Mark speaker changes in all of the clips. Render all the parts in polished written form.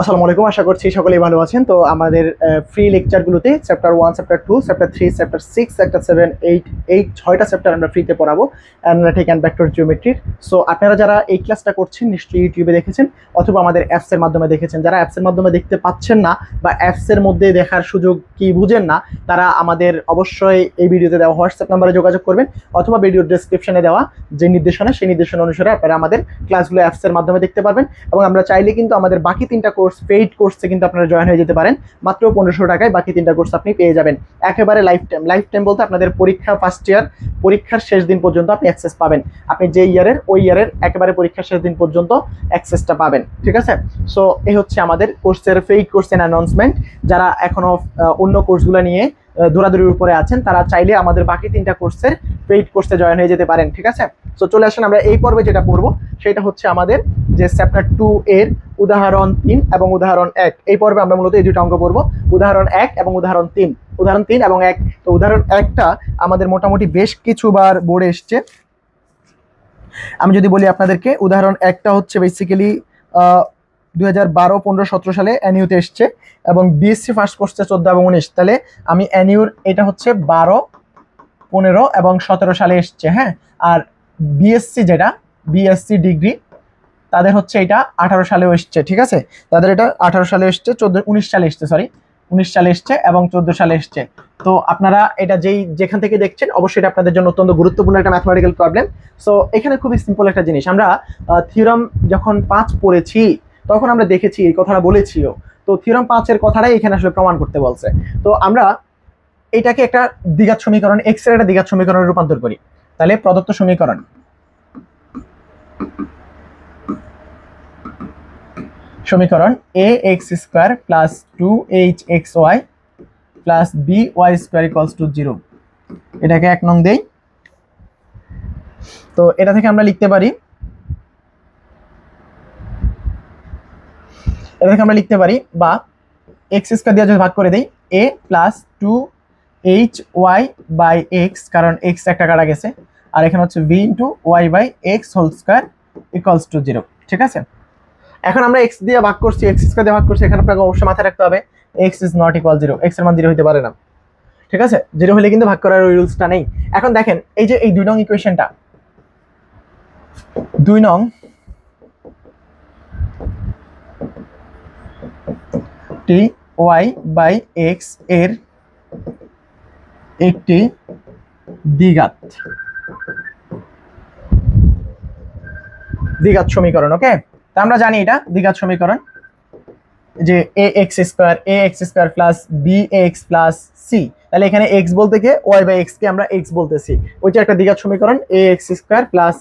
Speaker 1: আসসালামু আলাইকুম, আশা করছি সকলেই ভালো আছেন। তো আমাদের ফ্রি লেকচারগুলোতে chapter 1, chapter 2, chapter 3, chapter 6, chapter 7, 8 6টা চ্যাপ্টার আমরা ফ্রিতে পড়াবো অ্যানালিটিক অ্যান্ড ভেক্টর জিওমেট্রির। সো আপনারা যারা এই ক্লাসটা করছেন নিশ্চয়ই ইউটিউবে দেখেছেন অথবা আমাদের অ্যাপসের মাধ্যমে দেখেছেন। যারা অ্যাপসের মাধ্যমে দেখতে পাচ্ছেন না বা অ্যাপসের মধ্যে দেখার সুযোগ কি বুঝেন না, তারা আমাদের অবশ্যই এই ভিডিওতে দেওয়া হোয়াটসঅ্যাপ নাম্বারে যোগাযোগ করবেন অথবা ভিডিওর ডেসক্রিপশনে দেওয়া যে নির্দেশনা সেই নির্দেশনা অনুসারে আপনারা আমাদের ক্লাসগুলো অ্যাপসের মাধ্যমে দেখতে পারবেন। এবং আমরা চাইলে কিন্তু আমাদের বাকি 3টা কোর্স পেইড কোর্সে কিন্তু আপনারা জয়েন হয়ে যেতে পারেন। মাত্র 1500 টাকায় বাকি 3টা কোর্স আপনি পেয়ে যাবেন একেবারে লাইফ টাইম বলতে আপনাদের পরীক্ষা ফার্স্ট ইয়ার পরীক্ষার শেষ দিন পর্যন্ত আপনি অ্যাক্সেস পাবেন। আপনি যে ইয়ারের ওই ইয়ারের একেবারে পরীক্ষার শেষ দিন পর্যন্ত অ্যাক্সেসটা পাবেন, ঠিক আছে? সো এই হচ্ছে আমাদের কোর্সের পেইড কোর্সের অ্যানাউন্সমেন্ট। যারা এখনো অন্য কোর্সগুলো নিয়ে দৌড়াদৌড়ির উপরে আছেন তারা চাইলে আমাদের বাকি 3টা কোর্সের পেইড কোর্সে জয়েন হয়ে যেতে পারেন, ঠিক আছে? সো চলে আসেন, আমরা এই পর্বে যেটা পড়বো সেটা হচ্ছে আমাদের যে চ্যাপ্টার 2 এর উদাহরণ 3 এবং উদাহরণ 1। এই পর্বে আমরা মূলত এই দুটো অঙ্ক পড়বো, উদাহরণ 1 এবং উদাহরণ 3। উদাহরণ 3 এবং 1। তো উদাহরণ 1টা আমাদের মোটামুটি বেশ কিছুবার বোর্ডে এসছে। আমি যদি বলি আপনাদেরকে, উদাহরণ 1টা হচ্ছে বেসিক্যালি 2012, 15, 17 সালে এনইউতে এসছে এবং বিএসসি ফার্স্ট কোর্সে 14 এবং 19। তাহলে আমি এনইউর এটা হচ্ছে 12, 15 এবং 17 সালে এসছে, হ্যাঁ। আর বিএসসি যেটা বিএসসি ডিগ্রি তাদের হচ্ছে এটা 18 সালেও এসছে, ঠিক আছে? তাদের এটা 18 সালে এসছে, 19 সালে এসছে, 19 সালে এসছে এবং 14 সালে এসছে। তো আপনারা এটা যেখান থেকে দেখছেন অবশ্যই এটা আপনাদের জন্য অত্যন্ত গুরুত্বপূর্ণ একটা ম্যাথমেটিক্যাল প্রবলেম। সো এখানে খুবই সিম্পল একটা জিনিস, আমরা থিওরাম যখন 5 পড়েছি তখন আমরা দেখেছি এই কথাটা বলেছিও। তো থিওরাম 5-এর কথাটাই এখানে আসলে প্রমাণ করতে বলছে। তো আমরা এটাকে একটা দ্বিঘাত সমীকরণ, এক্স এর একটা দ্বিঘাত সমীকরণে রূপান্তর করি। তাহলে প্রদত্ত সমীকরণ a x square plus 2hxy plus by square equals to 0, এটাকে 1 নং দেই। তো এটা থেকে আমরা লিখতে পারি, বা এক্স স্কোয়ার দিয়ে যদি ভাগ করে দেই a plus 2hy by x, কারণ এক্স একটা কাটা গেছে, আর এখানে হচ্ছে v into y by x whole square equals to 0, ঠিক আছে? এখন আমরা x দিয়ে ভাগ করছি, x স্কয়ার দিয়ে ভাগ করছি, এখানে আপনাকে অবশ্যই মাথায় রাখতে হবে x is not equal 0, x এর মান 0 হতে পারে না, ঠিক আছে? 0 হলে কিন্তু ভাগ করার রুলসটা নেই। এখন দেখেন এই যে এই 2 নং ইকুয়েশনটা, 2 নং টি y বাই x এর একটি দ্বিঘাত সমীকরণ, ওকে? তা আমরা জানি এটা দ্বিঘাত সমীকরণ যে ax square plus bx plus c। তাহলে এখানে x বলতে কি y বাই x কে আমরা x বলতেছি, ওইটা একটা দ্বিঘাত সমীকরণ ax square plus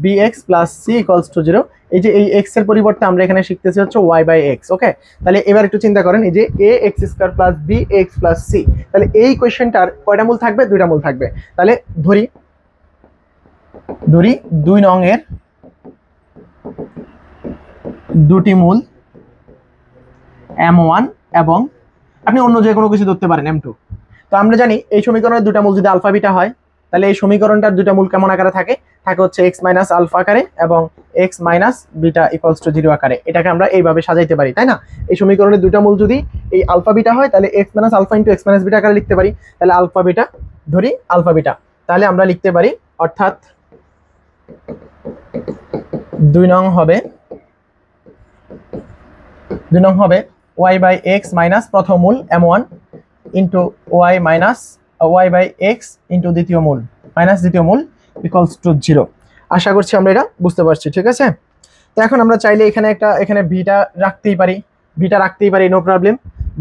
Speaker 1: bx plus c equals to 0। এই যে এই x এর পরিবর্তে আমরা এখানে শিখতেছি হচ্ছে y বাই x, ওকে? তাহলে এবার একটু চিন্তা করেন, এই যে ax square plus bx plus c, তাহলে এই কোশ্চেনটার কয়টা মূল থাকবে? 2টা মূল থাকবে। তাহলে ধরি 2 নং এর 2টি মূল m1 এবং আপনি অন্য যে কোনো কিছু ধরতে পারেন m2। তো আমরা জানি এই সমীকরণের 2টা মূল যদি আলফা বিটা হয় তাহলে এই সমীকরণটার 2টা মূল কেমন আকারে থাকে হচ্ছে x মাইনাস আলফা আকারে এবং x minus beta equals to 0 আকারে। এটাকে আমরা এইভাবে সাজাইতে পারি, তাই না? এই সমীকরণের 2টা মূল যদি এই আলফা বিটা হয় তাহলে x minus alpha into x minus beta আকারে লিখতে পারি। তাহলে আলফা বিটা ধরি আলফা বিটা, তাহলে আমরা লিখতে পারি, অর্থাৎ 2 নং হবে y বাই x মাইনাস প্রথম মূল m1 into y minus y by x into দ্বিতীয় মূল মাইনাস দ্বিতীয় মূল ইকুয়ালস টু 0। আশা করছি আমরা এটা বুঝতে পারছি, ঠিক আছে? তো এখন আমরা চাইলে এখানে বিটা রাখতেই পারি, নো প্রবলেম।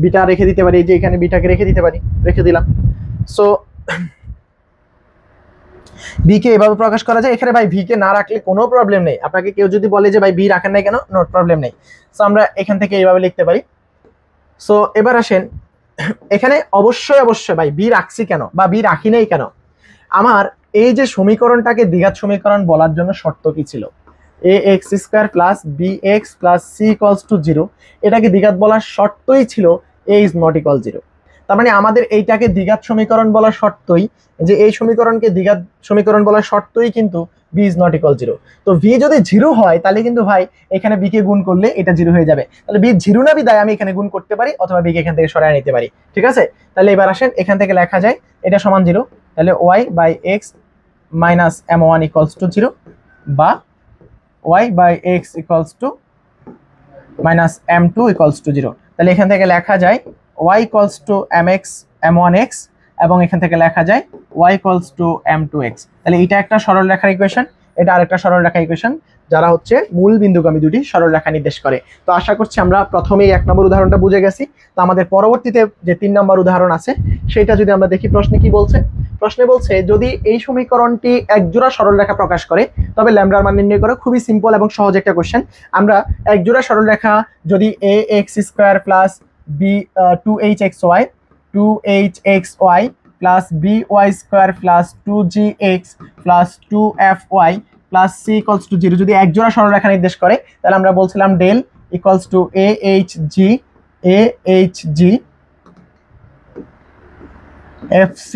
Speaker 1: বিটা রেখে দিতে পারি, যে এখানে বিটাকে রেখে দিলাম। সো বি কে এভাবে প্রকাশ করা যায়। এখানে ভাই ভি কে না রাখলে কোনো প্রবলেম নেই, আপনাকে কেউ যদি বলে যে ভাই বি রাখেন নাই কেন, নো প্রবলেম নেই। সো আমরা এখান থেকে এইভাবে লিখতে পারি। সো এবার আসেন, এখানে অবশ্যই ভাই বি রাখছি কেন বা বি রাখি নাই কেন? আমার এই যে সমীকরণটাকে দ্বিঘাত সমীকরণ বলার জন্য শর্ত কি ছিল? ax square plus bx plus c equals to 0, এটাকে দ্বিঘাত বলার শর্তই ছিল a ইজ নট ইকুয়াল 0। তার মানে আমাদের এইটাকে দ্বিঘাত সমীকরণ বলার শর্তই, যে এই সমীকরণকে দ্বিঘাত সমীকরণ বলার শর্তই কিন্তু বি ইজ নট ইকুয়াল 0। তো ভি যদি 0 হয় তাহলে কিন্তু ভাই এখানে বি কে গুণ করলে এটা 0 হয়ে যাবে, তাহলে বি 0 না বিদায় আমি এখানে গুণ করতে পারি অথবা বি কে এখান থেকে সরায় নিতে পারি। ঠিক আছে, তাহলে এবার আসেন এখান থেকে লেখা যায় এটা সমান 0, তাহলে y by x minus m1 equals to 0 বা y by x equals to minus m2 equals to 0। তাহলে এখান থেকে লেখা যায় y equals to mx m1x এবং এখান থেকে লেখা যায় y ইকুয়ালস টু m2x। তাহলে এটা একটা সরল রেখার ইকুয়েশন, এটা আরেকটা সরল রেখা ইকুয়েশন, যারা হচ্ছে মূল বিন্দুগামী দুটি সরল রেখা নির্দেশ করে। তো আশা করছি আমরা প্রথমেই 1 নম্বর উদাহরণটা বুঝে গেছি। তো আমাদের পরবর্তীতে যে 3 নম্বর উদাহরণ আছে সেটা যদি আমরা দেখি, প্রশ্নে কি বলছে। প্রশ্নে বলছে যদি এই সমীকরণটি একজোড়া সরল রেখা প্রকাশ করে তবে ল্যামডার মান নির্ণয় করো। খুবই সিম্পল এবং সহজ একটা কোশ্চেন। আমরা একজোড়া সরল রেখা যদি ax² plus b 2hxy 2hxy plus by² plus 2gx plus 2fy plus c equals to 0 যদি একজোড়া সরলরেখা নির্দেশ করে, তাহলে আমরা বলছিলাম del equals to ahg fc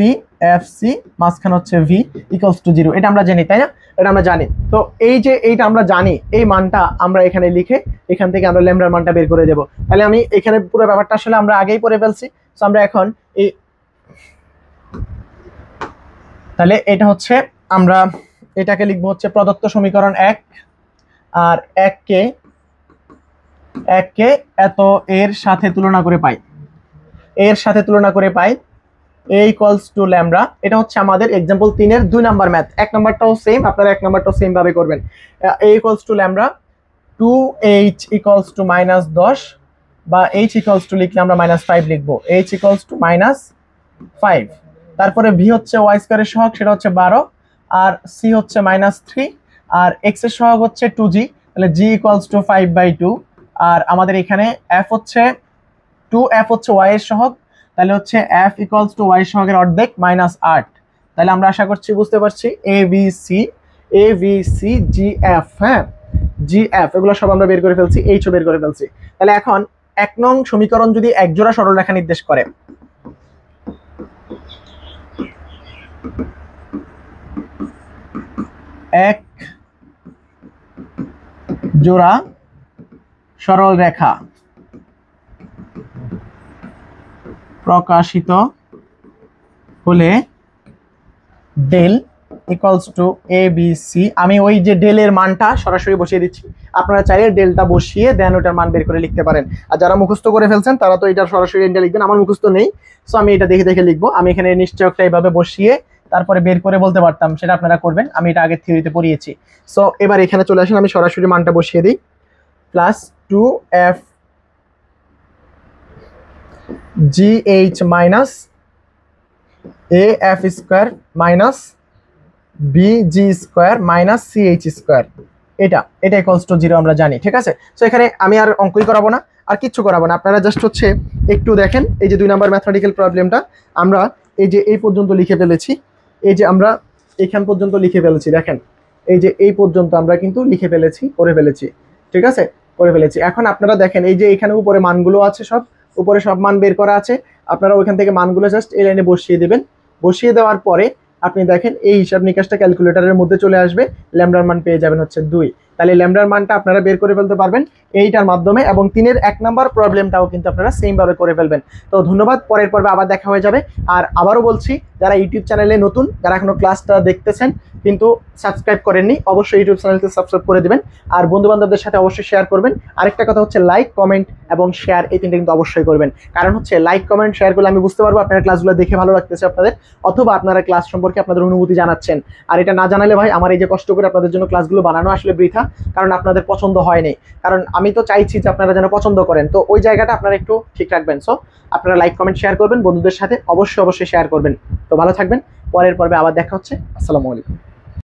Speaker 1: fc মাঝখানে হচ্ছে v ইকুয়ালস টু 0। এটা আমরা জানি, তাই না? এটা আমরা জানি। তো এই যে এইটা আমরা জানি, এই মানটা আমরা এখানে লিখে এখান থেকে আমরা ল্যামডার মানটা বের করে দেব। তাহলে আমি এখানে পুরো ব্যাপারটা আসলে আমরা আগেই পড়ে ফেলছি। সো আমরা এখন এই তাহলে এটা হচ্ছে আমরা এটাকে লিখবো হচ্ছে প্রদত্ত সমীকরণ 1 আর 1 কে এত এর সাথে তুলনা করে পাই, এর সাথে তুলনা করে পাই a ইকুয়ালস টু ল্যামডা। এটা হচ্ছে আমাদের एग्जांपल 3 এর 2 নাম্বার ম্যাথ। 1 নাম্বারটাও সেম, আপনারা 1 নাম্বারটাও সেম ভাবে করবেন। a equals to lambda 2h equals to -10 বা h ইকুয়ালস টু লিখলে আমরা -5 লিখবো, h ইকুয়ালস টু -5। তারপরে v হচ্ছে y স্কয়ারের সহগ, সেটা হচ্ছে 12 আর c হচ্ছে -3 আর x এর সহগ হচ্ছে 2g, তাহলে g ইকুয়ালস টু 5/2 আর আমাদের এখানে f হচ্ছে 2f হচ্ছে y এর সহগ, তাহলে হচ্ছে f ইকুয়ালস টু y সহগের অর্ধেক -8। তাহলে আমরা আশা করছি বুঝতে পারছি a b c g f, হ্যাঁ g f এগুলো সব আমরা বের করে ফেলছি, h ও বের করে ফেলছি। তাহলে এখন 1 নং সমীকরণ যদি একজোড়া সরলরেখা নির্দেশ করে, এক জোড়া সরল রেখা প্রকাশিত হলে del equals to A B C. আমি ওই যে ডেলের মানটা সরাসরি বসিয়ে দিচ্ছি, আপনারা চাইলে ডেলটা বসিয়ে দেন ওটার মান বের করে লিখতে পারেন। আর যারা মুখস্থ করে ফেলছেন তারা তো এটা সরাসরি এটা লিখবেন, আমার মুখস্থ নেই, সো আমি এটা দেখে দেখে লিখবো। আমি এখানে নিশ্চয়কটা এইভাবে বসিয়ে তারপরে বের করে বলতে পারতাম, সেটা আপনারা করবেন, আমি এটা আগে থিওরিতে পড়িয়েছি। সো এবার এখানে চলে আসেন, আমি সরাসরি মানটা বসিয়ে দিই, plus 2f gh minus af square minus bg square minus ch square, এটা ইকুয়ালস টু 0 আমরা জানি। ঠিক আছে, সো এখানে আমি আর অঙ্কই করাবো না, আর কিচ্ছু করাবো না, আপনারা জাস্ট হচ্ছে একটু দেখেন এই যে 2 নাম্বার ম্যাথমেটিক্যাল প্রবলেমটা আমরা এই যে এই পর্যন্ত লিখে ফেলেছি, এই যে আমরা এখান পর্যন্ত লিখে ফেলেছি, দেখেন এই যে এই পর্যন্ত আমরা কিন্তু লিখে ফেলেছি, করে ফেলেছি। ঠিক আছে, করে ফেলেছি। এখন আপনারা দেখেন এই যে এখানে উপরে মানগুলো আছে, সব উপরে সব মান বের করা আছে, আপনারা ওইখান থেকে মানগুলো জাস্ট এই লাইনে বসিয়ে দেবেন। বসিয়ে দেওয়ার পরে আপনি দেখেন এই হিসাব নিকাশটা ক্যালকুলেটরের মধ্যে চলে আসবে, ল্যামডার মান পেয়ে যাবেন হচ্ছে 2। তাহলে ল্যামডার মানটা আপনারা বের করে ফেলতে পারবেন এইটার মাধ্যমে, এবং 3 এর 1 নাম্বার প্রবলেমটাও কিন্তু আপনারা সেম ভাবে করে ফেলবেন। তো ধন্যবাদ, পরের পর্বে আবার দেখা হয়ে যাবে। আর আবারও বলছি, যারা ইউটিউব চ্যানেলে নতুন, যারা এখনো ক্লাসটা দেখতেছেন কিন্তু সাবস্ক্রাইব করেননি, অবশ্যই ইউটিউব চ্যানেলকে সাবস্ক্রাইব করে দিবেন আর বন্ধু বান্ধবদের সাথে অবশ্যই শেয়ার করবেন। আরেকটা কথা হচ্ছে লাইক, কমেন্ট এবং শেয়ার, এই 3টা কিন্তু অবশ্যই করবেন। কারণ হচ্ছে লাইক, কমেন্ট, শেয়ার করলে আমি বুঝতে পারবো আপনারা ক্লাসগুলো দেখে ভালো লাগতেছে আপনাদের, অথবা আপনারা ক্লাস সম্পর্কে আপনাদের অনুভূতি জানাচ্ছেন। আর এটা না জানালে ভাই আমার এই যে কষ্ট করে আপনাদের জন্য ক্লাসগুলো বানানো আসলে বৃথা, কারণ আপনাদের পছন্দ হয়নি। কারণ আমি তো চাইছি যে আপনারা যেন পছন্দ করেন, তো ওই জায়গাটা আপনারা একটু ঠিক রাখবেন। সো আপনারা লাইক, কমেন্ট, শেয়ার করবেন, বন্ধুদের সাথে অবশ্যই শেয়ার করবেন। তো ভালো থাকবেন, পরের পর্বে আবার দেখা হচ্ছে। আসসালামু আলাইকুম।